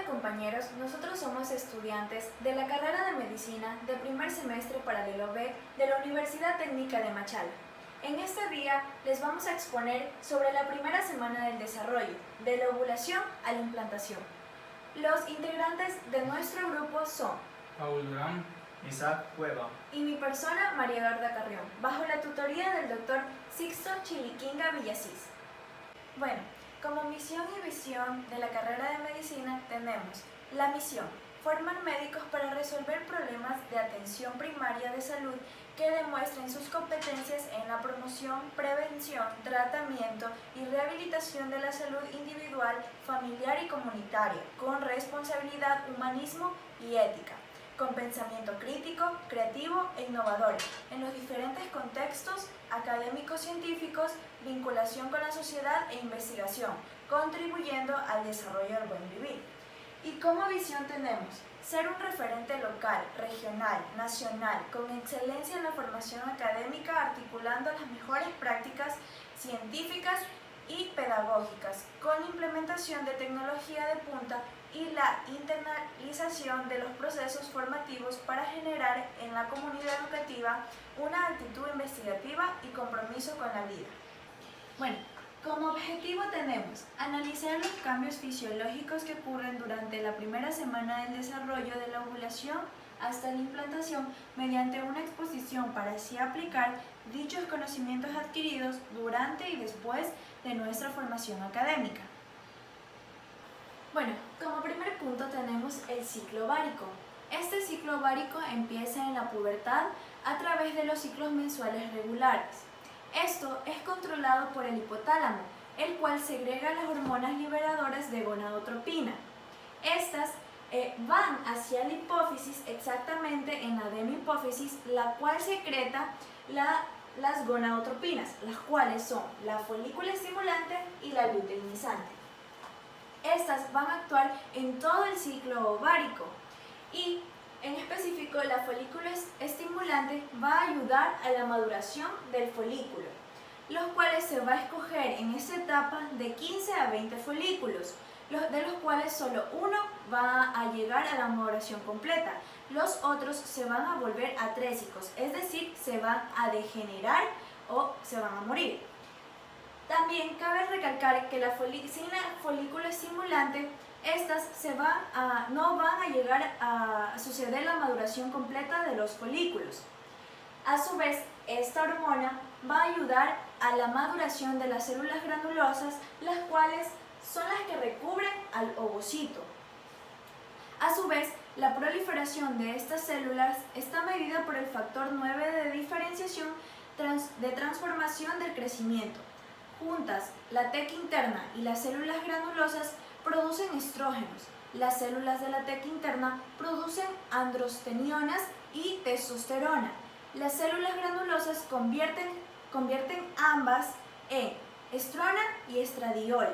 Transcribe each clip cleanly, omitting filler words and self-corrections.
compañeros, nosotros somos estudiantes de la carrera de Medicina de primer semestre paralelo B de la Universidad Técnica de Machala. En este día les vamos a exponer sobre la primera semana del desarrollo, de la ovulación a la implantación. Los integrantes de nuestro grupo son Paul Durán, Isaac Cueva y mi persona, María Garda Carrión, bajo la tutoría del doctor Sixto Chiliquinga Villasís. Bueno, como misión y visión de la carrera de Medicina tenemos la misión: formar médicos para resolver problemas de atención primaria de salud que demuestren sus competencias en la promoción, prevención, tratamiento y rehabilitación de la salud individual, familiar y comunitaria, con responsabilidad, humanismo y ética, con pensamiento crítico, creativo e innovador, en los diferentes contextos académicos científicos, vinculación con la sociedad e investigación, contribuyendo al desarrollo del buen vivir. Y como visión tenemos ser un referente local, regional, nacional, con excelencia en la formación académica, articulando las mejores prácticas científicas y pedagógicas, con implementación de tecnología de punta y la internalización de los procesos formativos para generar en la comunidad educativa una actitud investigativa y compromiso con la vida. Bueno, como objetivo tenemos analizar los cambios fisiológicos que ocurren durante la primera semana del desarrollo de la ovulación hasta la implantación mediante una exposición para así aplicar dichos conocimientos adquiridos durante y después de nuestra formación académica. Bueno, como primer punto tenemos el ciclo ovárico. Este ciclo ovárico empieza en la pubertad a través de los ciclos mensuales regulares. Esto es controlado por el hipotálamo, el cual segrega las hormonas liberadoras de gonadotropina. Estas van hacia la hipófisis, exactamente en la demihipófisis, la cual secreta las gonadotropinas, las cuales son la folícula estimulante y la luteinizante. Estas van a actuar en todo el ciclo ovárico y en específico la folícula estimulante va a ayudar a la maduración del folículo, los cuales se va a escoger en esta etapa de 15 a 20 folículos, de los cuales solo uno va a llegar a la maduración completa. Los otros se van a volver atrésicos, es decir, se van a degenerar o se van a morir. También cabe recalcar que sin la folícula estimulante, estas no van a llegar a suceder la maduración completa de los folículos. A su vez, esta hormona va a ayudar a la maduración de las células granulosas, las cuales son las que recubren al ovocito. A su vez, la proliferación de estas células está medida por el factor 9 de diferenciación de transformación del crecimiento. Juntas, la teca interna y las células granulosas producen estrógenos. Las células de la teca interna producen androstenionas y testosterona. Las células granulosas convierten ambas en estrona y estradiol.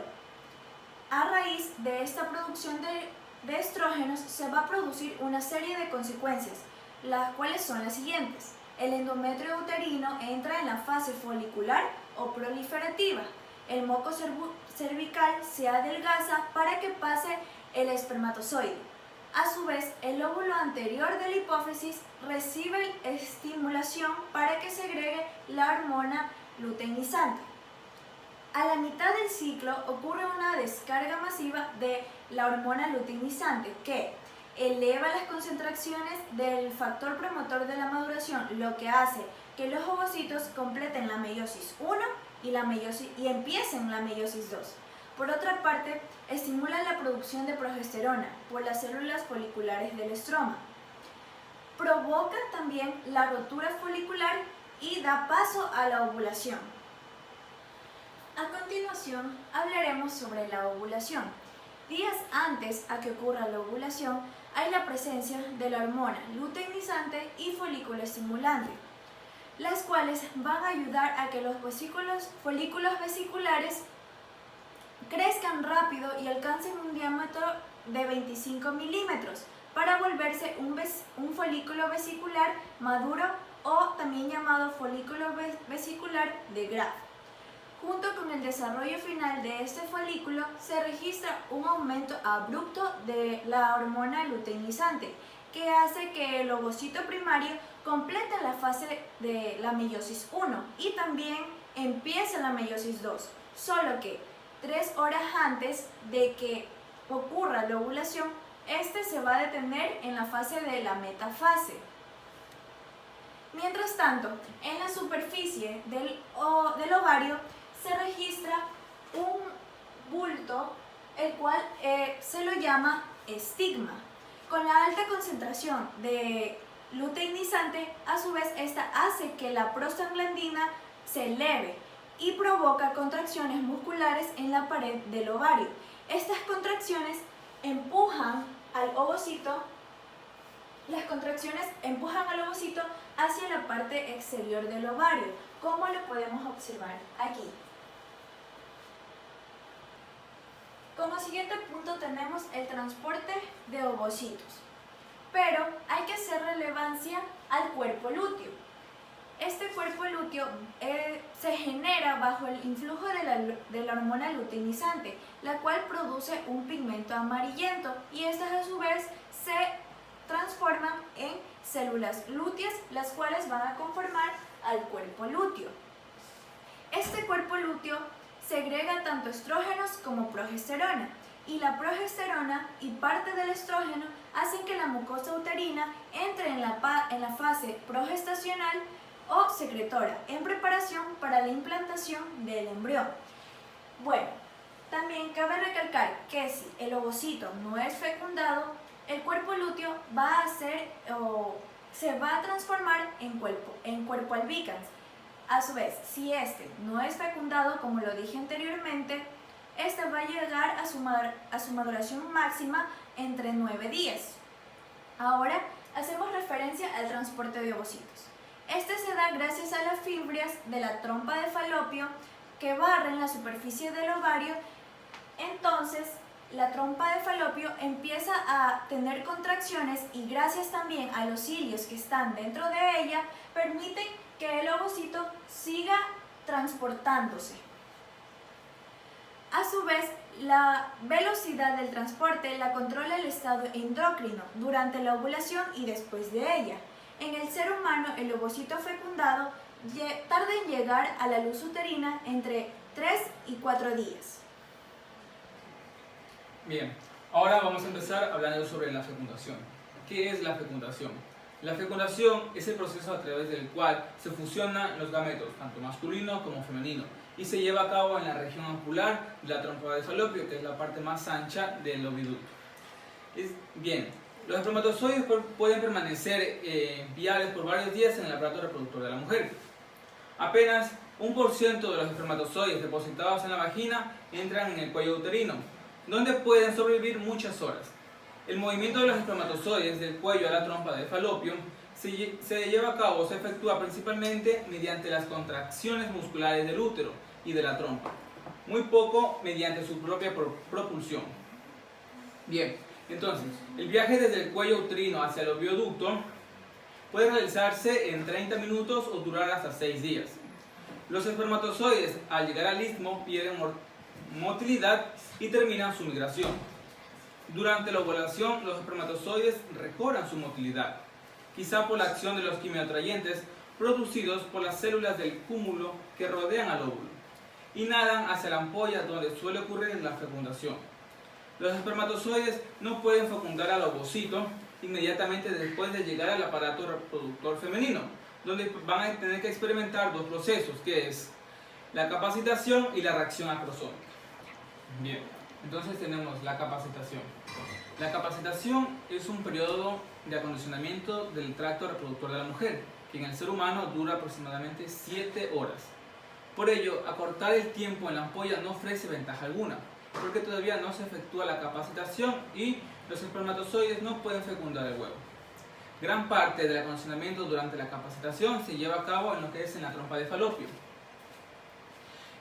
A raíz de esta producción de estrógenos se va a producir una serie de consecuencias, las cuales son las siguientes. El endometrio uterino entra en la fase folicular o proliferativa. El moco cervical se adelgaza para que pase el espermatozoide. A su vez, el óvulo anterior de la hipófisis recibe estimulación para que segregue la hormona luteinizante. A la mitad del ciclo ocurre una descarga masiva de la hormona luteinizante que eleva las concentraciones del factor promotor de la maduración, lo que hace que los ovocitos completen la meiosis 1 y empiecen la meiosis 2. Por otra parte, estimula la producción de progesterona por las células foliculares del estroma. Provoca también la rotura folicular y da paso a la ovulación. A continuación, hablaremos sobre la ovulación. Días antes a que ocurra la ovulación, hay la presencia de la hormona luteinizante y folículo estimulante, las cuales van a ayudar a que los folículos vesiculares crezcan rápido y alcancen un diámetro de 25 milímetros para volverse un folículo vesicular maduro o también llamado folículo vesicular de Graf. Junto con el desarrollo final de este folículo, se registra un aumento abrupto de la hormona luteinizante, que hace que el ovocito primario complete la fase de la meiosis 1 y también empiece la meiosis 2, solo que 3 horas antes de que ocurra la ovulación, este se va a detener en la fase de la metafase. Mientras tanto, en la superficie del ovario se registra un bulto, el cual se lo llama estigma. Con la alta concentración de luteinizante, a su vez esta hace que la prostaglandina se eleve y provoca contracciones musculares en la pared del ovario. Estas contracciones empujan al ovocito, hacia la parte exterior del ovario, como lo podemos observar aquí. Como siguiente punto tenemos el transporte de ovocitos, pero hay que hacer relevancia al cuerpo lúteo. Este cuerpo lúteo se genera bajo el influjo de la hormona luteinizante, la cual produce un pigmento amarillento y estas a su vez se transforman en células lúteas, las cuales van a conformar al cuerpo lúteo. Este cuerpo lúteo segrega tanto estrógenos como progesterona, y la progesterona y parte del estrógeno hacen que la mucosa uterina entre en la fase progestacional o secretora, en preparación para la implantación del embrión. Bueno, también cabe recalcar que si el ovocito no es fecundado, el cuerpo lúteo se va a transformar en cuerpo albicans. A su vez, si este no es fecundado, como lo dije anteriormente, este va a llegar a su maduración máxima entre 9 días. Ahora hacemos referencia al transporte de ovocitos. Este se da gracias a las fibrias de la trompa de falopio que barren la superficie del ovario. Entonces, la trompa de falopio empieza a tener contracciones y gracias también a los cilios que están dentro de ella, permiten que el ovocito siga transportándose. A su vez, la velocidad del transporte la controla el estado endocrino durante la ovulación y después de ella. En el ser humano, el ovocito fecundado tarda en llegar a la luz uterina entre 3 y 4 días. Bien, ahora vamos a empezar hablando sobre la fecundación. ¿Qué es la fecundación? La fecundación es el proceso a través del cual se fusionan los gametos, tanto masculino como femenino, y se lleva a cabo en la región ocular de la trompa de falopio, que es la parte más ancha del oviducto. Bien, los espermatozoides pueden permanecer viables por varios días en el aparato reproductor de la mujer. Apenas 1% de los espermatozoides depositados en la vagina entran en el cuello uterino, donde pueden sobrevivir muchas horas. El movimiento de los espermatozoides del cuello a la trompa de falopio se lleva a cabo, se efectúa principalmente mediante las contracciones musculares del útero y de la trompa, muy poco mediante su propia propulsión. Bien, entonces, el viaje desde el cuello uterino hacia el ovioducto puede realizarse en 30 minutos o durar hasta 6 días. Los espermatozoides, al llegar al istmo, pierden motilidad y terminan su migración. Durante la ovulación, los espermatozoides recobran su motilidad, quizá por la acción de los quimioatrayentes producidos por las células del cúmulo que rodean al óvulo, y nadan hacia la ampolla donde suele ocurrir la fecundación. Los espermatozoides no pueden fecundar al ovocito inmediatamente después de llegar al aparato reproductor femenino, donde van a tener que experimentar dos procesos, que es la capacitación y la reacción acrosómica. Bien, entonces tenemos la capacitación. La capacitación es un periodo de acondicionamiento del tracto reproductor de la mujer, que en el ser humano dura aproximadamente 7 horas. Por ello, acortar el tiempo en la ampolla no ofrece ventaja alguna, porque todavía no se efectúa la capacitación y los espermatozoides no pueden fecundar el huevo. Gran parte del acondicionamiento durante la capacitación se lleva a cabo en lo que es en la trompa de falopio.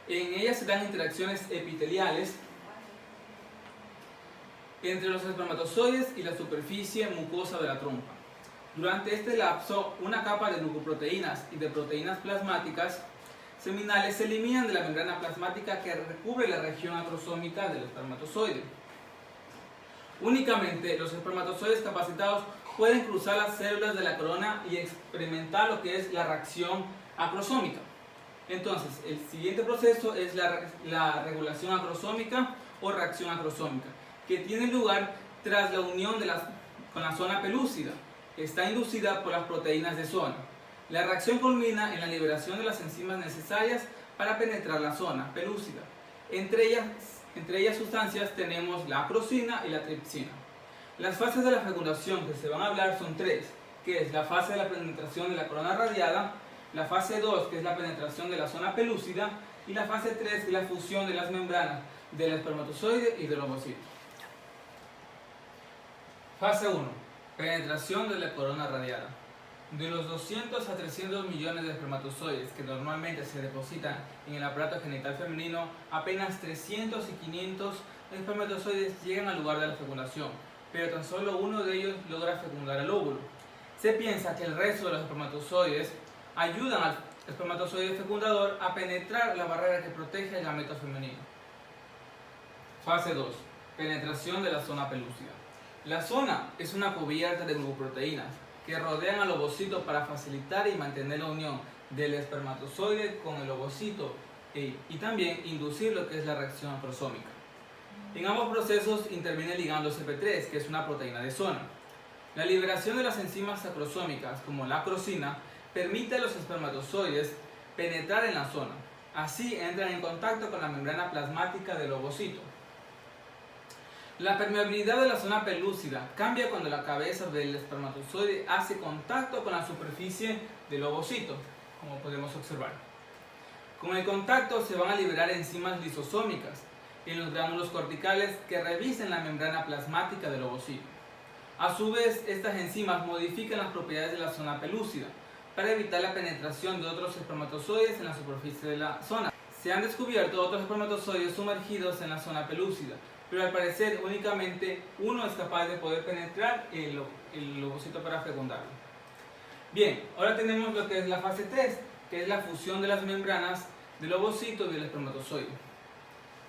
En ella se dan interacciones epiteliales entre los espermatozoides y la superficie mucosa de la trompa. Durante este lapso, una capa de glucoproteínas y de proteínas plasmáticas seminales se eliminan de la membrana plasmática que recubre la región acrosómica del espermatozoide. Únicamente los espermatozoides capacitados pueden cruzar las células de la corona y experimentar lo que es la reacción acrosómica. Entonces, el siguiente proceso es la regulación acrosómica o reacción acrosómica, que tiene lugar tras la unión con la zona pelúcida. Está inducida por las proteínas de zona. La reacción culmina en la liberación de las enzimas necesarias para penetrar la zona pelúcida. Entre ellas sustancias tenemos la acrosina y la tripsina. Las fases de la fecundación que se van a hablar son tres, que es la fase de la penetración de la corona radiada, la fase 2, que es la penetración de la zona pelúcida, y la fase 3, que es la fusión de las membranas del espermatozoide y del ovocito. Fase 1. Penetración de la corona radiada. De los 200 a 300 millones de espermatozoides que normalmente se depositan en el aparato genital femenino, apenas 300 y 500 espermatozoides llegan al lugar de la fecundación, pero tan solo uno de ellos logra fecundar el óvulo. Se piensa que el resto de los espermatozoides ayudan al espermatozoide fecundador a penetrar la barrera que protege el gameto femenino. Fase 2. Penetración de la zona pelúcida. La zona es una cubierta de glucoproteínas que rodean al ovocito para facilitar y mantener la unión del espermatozoide con el ovocito y también inducir lo que es la reacción acrosómica. En ambos procesos interviene el ligando CP3, que es una proteína de zona. La liberación de las enzimas acrosómicas, como la acrosina, permite a los espermatozoides penetrar en la zona. Así entran en contacto con la membrana plasmática del ovocito. La permeabilidad de la zona pelúcida cambia cuando la cabeza del espermatozoide hace contacto con la superficie del ovocito, como podemos observar. Con el contacto se van a liberar enzimas lisosómicas en los gránulos corticales que revisten la membrana plasmática del ovocito. A su vez, estas enzimas modifican las propiedades de la zona pelúcida para evitar la penetración de otros espermatozoides en la superficie de la zona. Se han descubierto otros espermatozoides sumergidos en la zona pelúcida, pero al parecer únicamente uno es capaz de poder penetrar el ovocito para fecundarlo. Bien, ahora tenemos lo que es la fase 3, que es la fusión de las membranas del ovocito y del espermatozoide.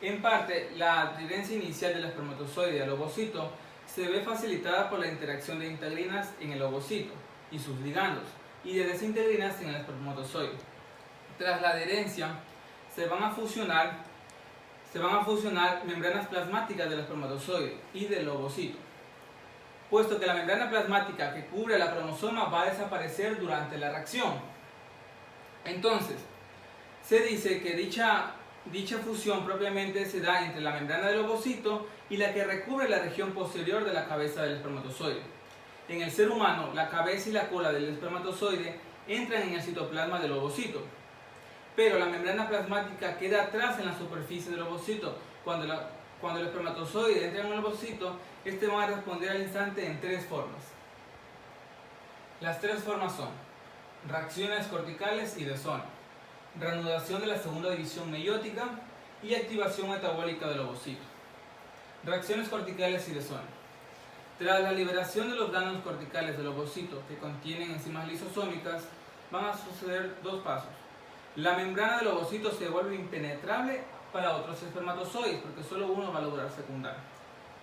En parte, la adherencia inicial del espermatozoide al ovocito se ve facilitada por la interacción de integrinas en el ovocito y sus ligandos, y de desintegrinas en el espermatozoide. Tras la adherencia, se van a fusionar membranas plasmáticas del espermatozoide y del ovocito, puesto que la membrana plasmática que cubre la cromosoma va a desaparecer durante la reacción. Entonces, se dice que dicha fusión propiamente se da entre la membrana del ovocito y la que recubre la región posterior de la cabeza del espermatozoide. En el ser humano, la cabeza y la cola del espermatozoide entran en el citoplasma del ovocito, pero la membrana plasmática queda atrás en la superficie del ovocito. Cuando el espermatozoide entra en el ovocito, este va a responder al instante en tres formas. Las tres formas son reacciones corticales y de zona, reanudación de la segunda división meiótica y activación metabólica del ovocito. Reacciones corticales y de zona. Tras la liberación de los gránulos corticales del ovocito que contienen enzimas lisosómicas, van a suceder dos pasos. La membrana del ovocito se vuelve impenetrable para otros espermatozoides porque solo uno va a lograr fecundar.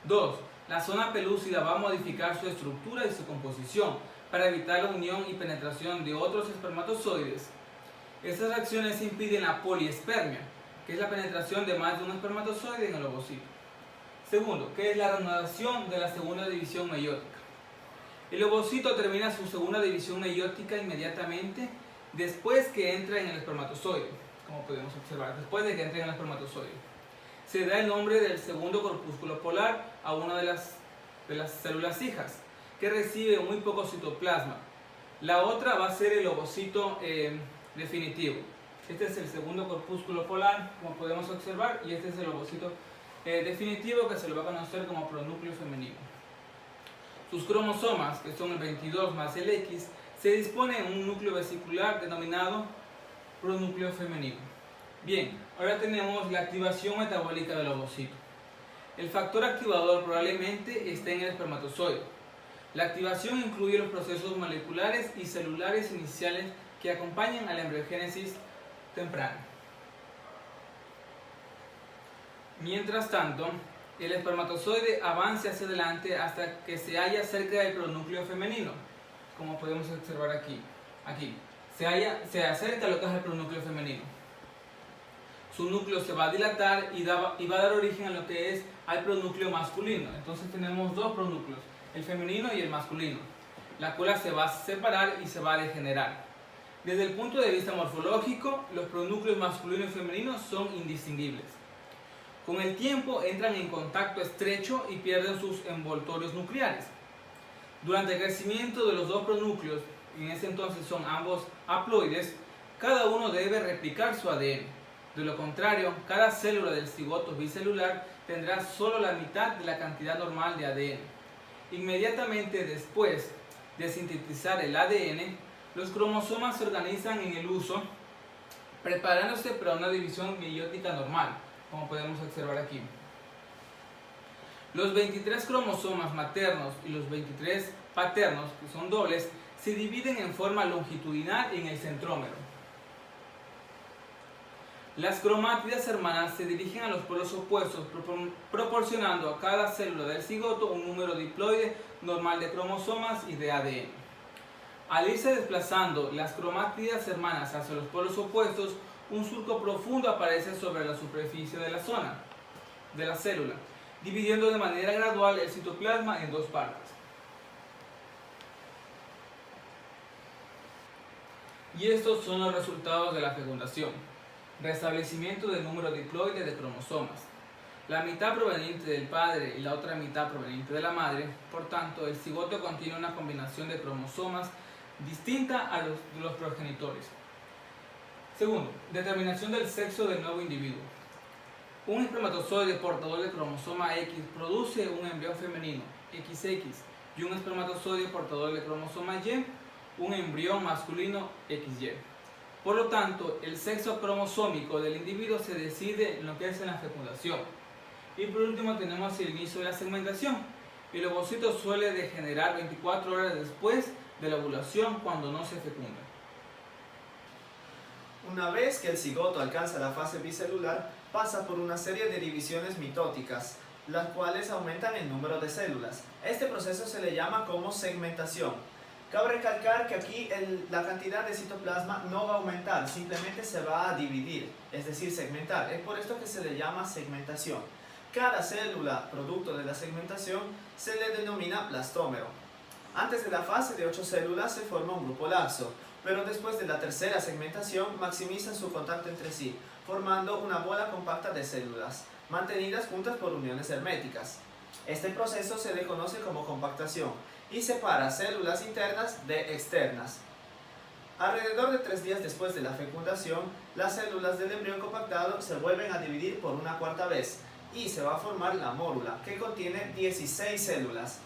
2. La zona pelúcida va a modificar su estructura y su composición para evitar la unión y penetración de otros espermatozoides. Estas reacciones impiden la poliespermia, que es la penetración de más de un espermatozoide en el ovocito. Segundo, que es la reanudación de la segunda división meiótica. El ovocito termina su segunda división meiótica inmediatamente después que entra en el espermatozoide, como podemos observar, después de que entre en el espermatozoide. Se da el nombre del segundo corpúsculo polar a una de las células hijas, que recibe muy poco citoplasma. La otra va a ser el ovocito definitivo. Este es el segundo corpúsculo polar, como podemos observar, y este es el ovocito definitivo, que se lo va a conocer como pronúcleo femenino. Sus cromosomas, que son el 22 más el X, se disponen en un núcleo vesicular denominado pronúcleo femenino. Bien, ahora tenemos la activación metabólica del ovocito. El factor activador probablemente esté en el espermatozoide. La activación incluye los procesos moleculares y celulares iniciales que acompañan a la embriogénesis temprana. Mientras tanto, el espermatozoide avanza hacia adelante hasta que se halla cerca del pronúcleo femenino, como podemos observar aquí. Se acerca a lo que es el pronúcleo femenino. Su núcleo se va a dilatar y va a dar origen a lo que es al pronúcleo masculino. Entonces tenemos dos pronúcleos, el femenino y el masculino. La cola se va a separar y se va a degenerar. Desde el punto de vista morfológico, los pronúcleos masculino y femenino son indistinguibles. Con el tiempo entran en contacto estrecho y pierden sus envoltorios nucleares. Durante el crecimiento de los dos pronúcleos, en ese entonces son ambos haploides, cada uno debe replicar su ADN. De lo contrario, cada célula del cigoto bicelular tendrá solo la mitad de la cantidad normal de ADN. Inmediatamente después de sintetizar el ADN, los cromosomas se organizan en el uso, preparándose para una división meiótica normal, como podemos observar aquí. Los 23 cromosomas maternos y los 23 paternos, que son dobles, se dividen en forma longitudinal en el centrómero. Las cromátidas hermanas se dirigen a los polos opuestos, proporcionando a cada célula del cigoto un número diploide normal de cromosomas y de ADN. Al irse desplazando las cromátidas hermanas hacia los polos opuestos, un surco profundo aparece sobre la superficie de la zona de la célula, dividiendo de manera gradual el citoplasma en dos partes. Y estos son los resultados de la fecundación. Restablecimiento del número diploide de cromosomas. La mitad proveniente del padre y la otra mitad proveniente de la madre. Por tanto, el cigoto contiene una combinación de cromosomas distinta a los progenitores. Segundo, determinación del sexo del nuevo individuo. Un espermatozoide portador de cromosoma X produce un embrión femenino, XX, y un espermatozoide portador de cromosoma Y, un embrión masculino, XY. Por lo tanto, el sexo cromosómico del individuo se decide en lo que es en la fecundación. Y por último tenemos el inicio de la segmentación. El ovocito suele degenerar 24 horas después de la ovulación cuando no se fecunda. Una vez que el cigoto alcanza la fase bicelular, pasa por una serie de divisiones mitóticas, las cuales aumentan el número de células. Este proceso se le llama como segmentación. Cabe recalcar que aquí la cantidad de citoplasma no va a aumentar, simplemente se va a dividir, es decir, segmentar. Es por esto que se le llama segmentación. Cada célula producto de la segmentación se le denomina blastómero. Antes de la fase de 8 células se forma un grupo laxo, pero después de la tercera segmentación maximizan su contacto entre sí, formando una bola compacta de células, mantenidas juntas por uniones herméticas. Este proceso se le conoce como compactación y separa células internas de externas. Alrededor de 3 días después de la fecundación, las células del embrión compactado se vuelven a dividir por una cuarta vez y se va a formar la mórula, que contiene 16 células.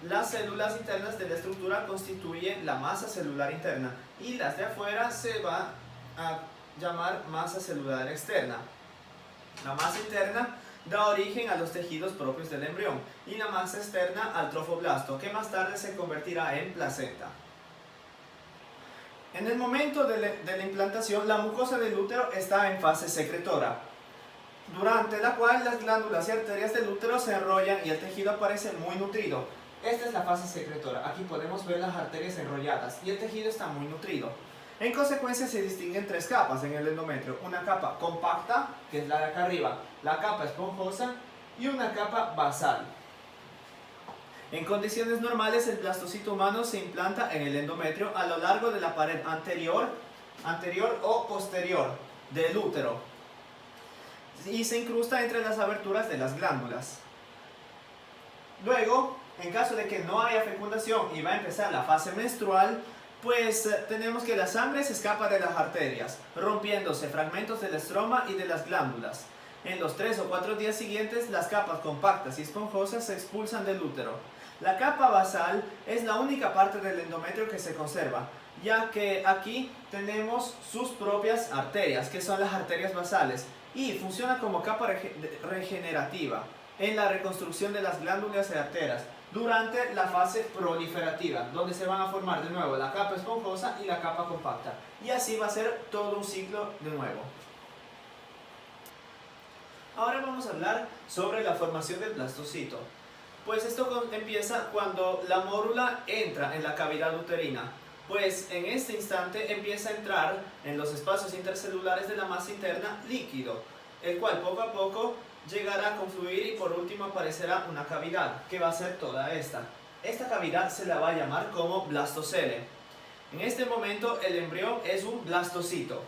Las células internas de la estructura constituyen la masa celular interna y las de afuera se va a llamar masa celular externa. La masa interna da origen a los tejidos propios del embrión y la masa externa al trofoblasto, que más tarde se convertirá en placenta. En el momento de la implantación, la mucosa del útero está en fase secretora, durante la cual las glándulas y arterias del útero se enrollan y el tejido aparece muy nutrido. Esta es la fase secretora. Aquí podemos ver las arterias enrolladas y el tejido está muy nutrido. En consecuencia se distinguen 3 capas en el endometrio. Una capa compacta, que es la de acá arriba, la capa esponjosa y una capa basal. En condiciones normales el blastocito humano se implanta en el endometrio a lo largo de la pared anterior o posterior del útero y se incrusta entre las aberturas de las glándulas. Luego, en caso de que no haya fecundación y va a empezar la fase menstrual, pues tenemos que la sangre se escapa de las arterias, rompiéndose fragmentos del estroma y de las glándulas. En los 3 o 4 días siguientes, las capas compactas y esponjosas se expulsan del útero. La capa basal es la única parte del endometrio que se conserva, ya que aquí tenemos sus propias arterias, que son las arterias basales, y funciona como capa regenerativa en la reconstrucción de las glándulas y arterias, durante la fase proliferativa, donde se van a formar de nuevo la capa esponjosa y la capa compacta. Y así va a ser todo un ciclo de nuevo. Ahora vamos a hablar sobre la formación del blastocito. Pues esto empieza cuando la mórula entra en la cavidad uterina. Pues en este instante empieza a entrar en los espacios intercelulares de la masa interna líquido, el cual poco a poco llegará a confluir y por último aparecerá una cavidad, que va a ser toda esta. Esta cavidad se la va a llamar como blastocele. En este momento el embrión es un blastocito.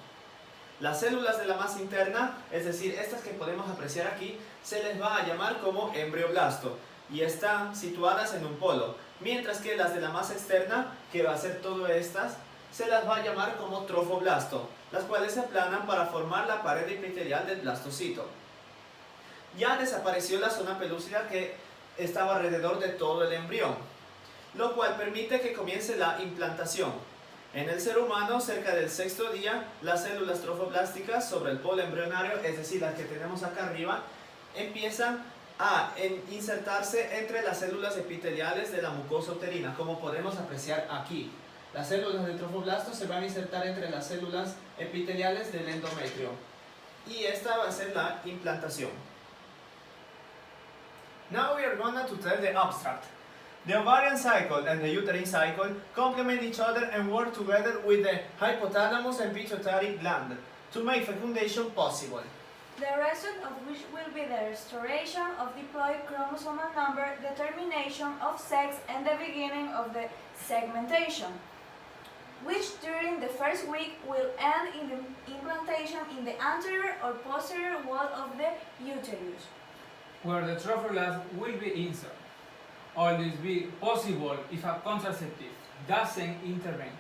Las células de la masa interna, es decir, estas que podemos apreciar aquí, se les va a llamar como embrioblasto y están situadas en un polo, mientras que las de la masa externa, que va a ser todas estas, se las va a llamar como trofoblasto, las cuales se aplanan para formar la pared epitelial del blastocito. Ya desapareció la zona pelúcida que estaba alrededor de todo el embrión, lo cual permite que comience la implantación. En el ser humano, cerca del 6º día, las células trofoblásticas sobre el polo embrionario, es decir, las que tenemos acá arriba, empiezan a insertarse entre las células epiteliales de la mucosa uterina, como podemos apreciar aquí. Las células de trofoblastos se van a insertar entre las células epiteliales del endometrio. Y esta va a ser la implantación. Now we are going to tell the abstract. The ovarian cycle and the uterine cycle complement each other and work together with the hypothalamus and pituitary gland to make fecundation possible. The result of which will be the restoration of diploid chromosomal number, determination of sex, and the beginning of the segmentation, which during the first week will end in the implantation in the anterior or posterior wall of the uterus, where the trophoblast will be inserted. All this be possible if a contraceptive doesn't intervene,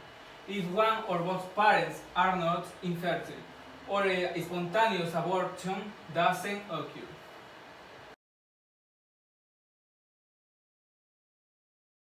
if one or both parents are not infertile, or a spontaneous abortion doesn't occur.